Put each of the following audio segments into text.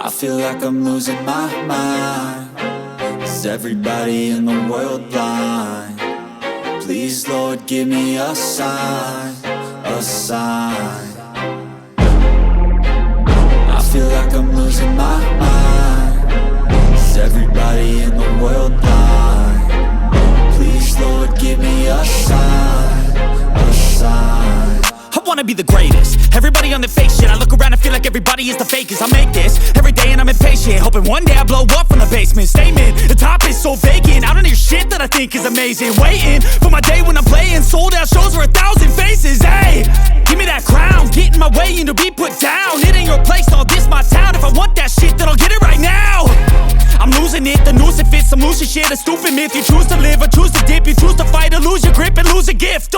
I feel like I'm losing my mind. Is everybody in the world blind? Please, Lord, give me a sign, a sign. I feel like I'm losing my mind. Is everybody in the world blind? Please, Lord, give me a sign, a sign. I wanna be the greatest. Everybody on the fake shit. I look around and feel like everybody is the fakest. I make this every day and I'm impatient, hoping one day I blow up from the basement. Statement, the top is so vacant. I don't hear shit that I think is amazing. Waiting for my day when I'm playing sold out shows for 1,000 faces. Hey, give me that crown, get in my way and to be put down. It ain't your place, all this my town. If I want that shit, then I'll get it right now. I'm losing it, the noose it fits. I'm losing shit, a stupid myth. You choose to live or choose to dip. You choose to fight or lose your grip and lose a gift.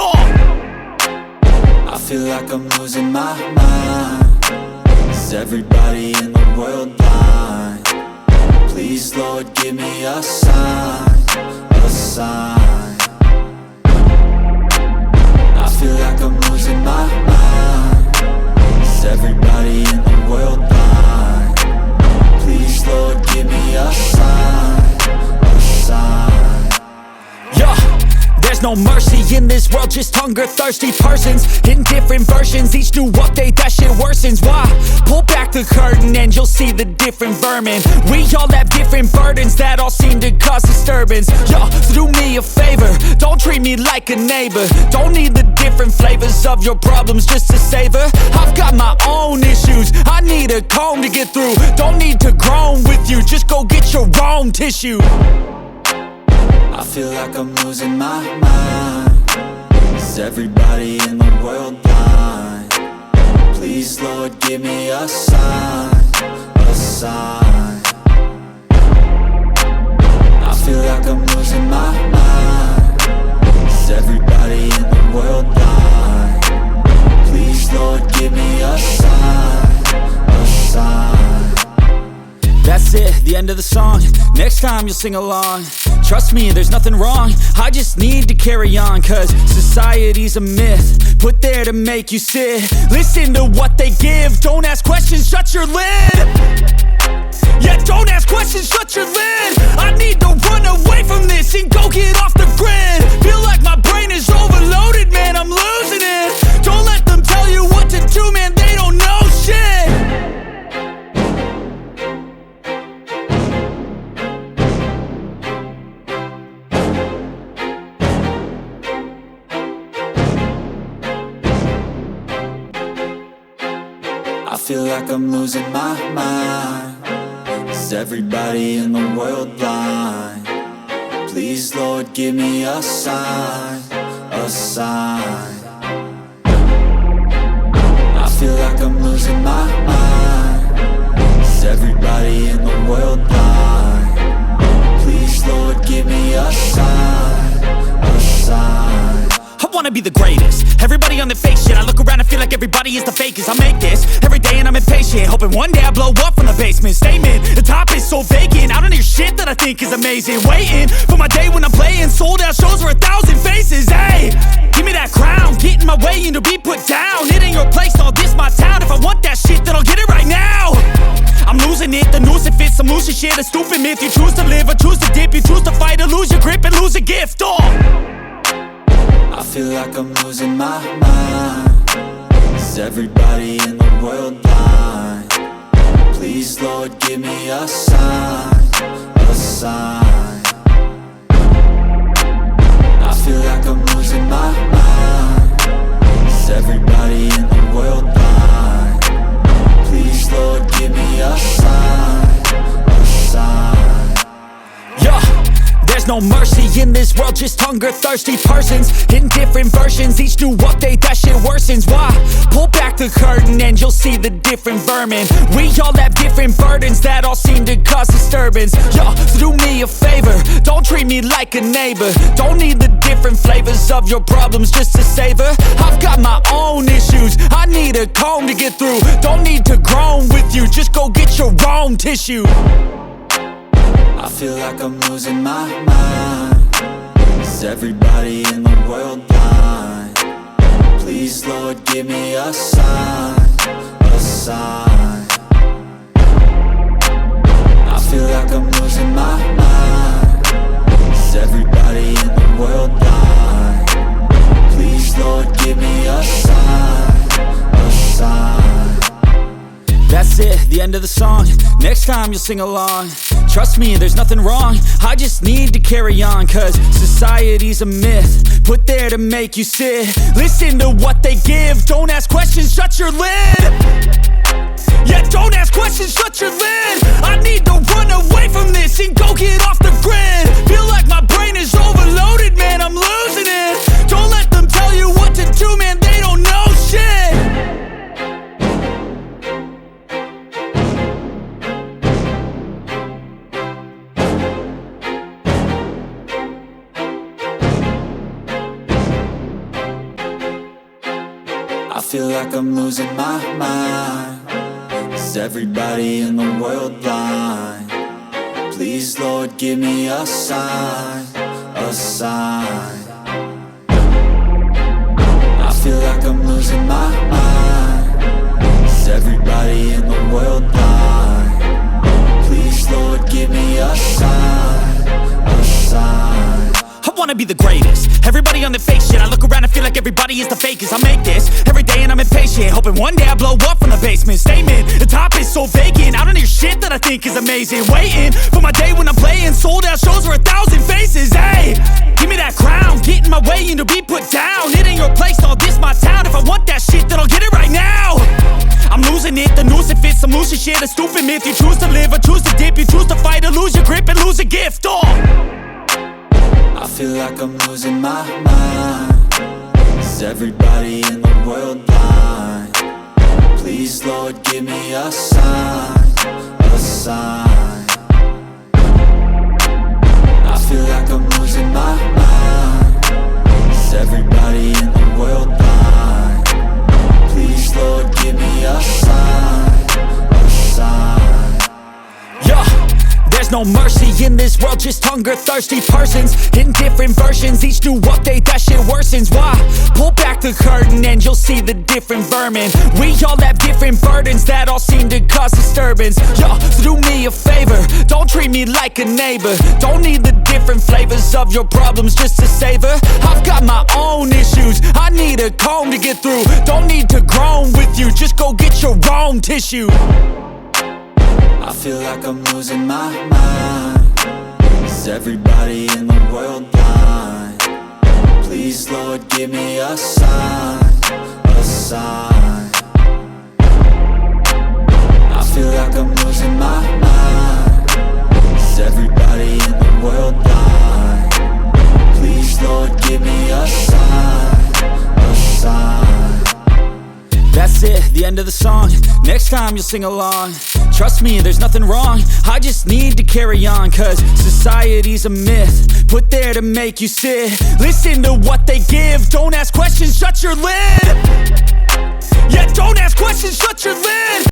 I feel like I'm losing my mind. Is everybody in the world blind? Please, Lord, give me a sign, a sign. I feel like I'm losing my mind. Is everybody in the world blind? Please, Lord, give me a sign, a sign. Yeah. There's no mercy in this world, just hunger-thirsty persons in different versions. Each new update, that shit worsens. Why? Pull back the curtain and you'll see the different vermin. We all have different burdens that all seem to cause disturbance. Yo, so do me a favor, don't treat me like a neighbor. Don't need the different flavors of your problems just to savor. I've got my own issues, I need a comb to get through. Don't need to groan with you, just go get your own tissue. I feel like I'm losing my mind. Is everybody in the world blind? Please, Lord, give me a sign, a sign. I feel like I'm losing my mind. Is everybody in the world blind? Please, Lord, give me a sign, a sign. That's it, the end of the song. Next time you'll sing along. Trust me, there's nothing wrong. I just need to carry on, cause society's a myth put there to make you sit. Listen to what they give. Don't ask questions, shut your lid. Yeah, don't ask questions, shut your lid. I need to run away from this and go get off the grid. Feel like my brain is overloaded, man, I'm losing it. Don't let them tell you what to do, man, they don't know shit. I feel like I'm losing my mind. Is everybody in the world blind? Please, Lord, give me a sign, a sign. I feel like I'm losing my mind. Is everybody in the world blind? Please, Lord, give me a sign, a sign. I wanna be the greatest. Everybody on the fake shit. I look around and feel like everybody is the fakest. I make this every day and I'm impatient, hoping one day I blow up from the basement. Statement, the top is so vacant. I don't hear shit that I think is amazing. Waiting for my day when I'm playing sold out shows for 1,000 faces. Hey, give me that crown, get in my way and to be put down. It ain't your place, all this my town. If I want that shit, then I'll get it right now. I'm losing it, the noose it fits. I'm losing shit, a stupid myth. You choose to live or choose to dip. You choose to fight or lose your grip and lose a gift. I feel like I'm losing my mind. Is everybody in the world blind? Please, Lord, give me a sign, a sign. I feel like I'm losing my mind. Is everybody in the world blind? Please, Lord, give me a sign, a sign. Yeah. There's no mercy in this world, just hunger-thirsty persons in different versions. Each new update, that shit worsens. Why? Pull back the curtain and you'll see the different vermin. We all have different burdens that all seem to cause disturbance. Yo, so do me a favor, don't treat me like a neighbor. Don't need the different flavors of your problems just to savor. I've got my own issues, I need a comb to get through. Don't need to groan with you, just go get your own tissue. I feel like I'm losing my mind. Is everybody in the world blind? Please, Lord, give me a sign, a sign. That's it, the end of the song. Next time you'll sing along. Trust me, there's nothing wrong. I just need to carry on, cause society's a myth put there to make you sit. Listen to what they give. Don't ask questions, shut your lid. Yeah, don't ask questions, shut your lid. I need to run away from this and go get off the grid. Feel like my brain is overloaded, man, I'm losing it. Don't let them tell you what to do, man, they don't know shit. I feel like I'm losing my mind. Is everybody in the world blind? Please, Lord, give me a sign, a sign. I feel like I'm losing my mind. Is everybody in the world blind? Please, Lord, give me a sign, a sign. I wanna be the greatest. Everybody on the fake shit. I look around and feel like everybody is the fakest. I make this every day and I'm impatient, hoping one day I blow up from the basement. Statement, the top is so vacant. I don't hear shit that I think is amazing. Waiting for my day when I'm playing sold out shows for 1,000 faces. Hey, give me that crown, get in my way and to be put down. It ain't your place, no, this my town. If I want that shit, then I'll get it right now. I'm losing it, the noose it fits. I'm losing shit, a stupid myth. You choose to live or choose to dip. You choose to fight or lose your grip and lose a gift. I feel like I'm losing my mind. Is everybody in the world blind? Please, Lord, give me a sign, a sign. I feel like I'm losing my mind. Is everybody in the world blind? Please, Lord, give me a sign, a sign. Yeah. There's no mercy in this world, just hunger-thirsty persons in different versions. Each new update, that shit worsens. Why? Pull back the curtain and you'll see the different vermin. We all have different burdens that all seem to cause disturbance. Yo, so do me a favor, don't treat me like a neighbor. Don't need the different flavors of your problems just to savor. I've got my own issues, I need a comb to get through. Don't need to groan with you, just go get your own tissue. I feel like I'm losing my mind. Is everybody in the world blind? Please, Lord, give me a sign, a sign. I feel like I'm losing my mind. Is everybody in the world blind? Please, Lord, give me a sign, a sign. That's it, the end of the song. Next time you'll sing along. Trust me, there's nothing wrong. I just need to carry on, cause society's a myth put there to make you sit. Listen to what they give. Don't ask questions, shut your lid. Yeah, don't ask questions, shut your lid.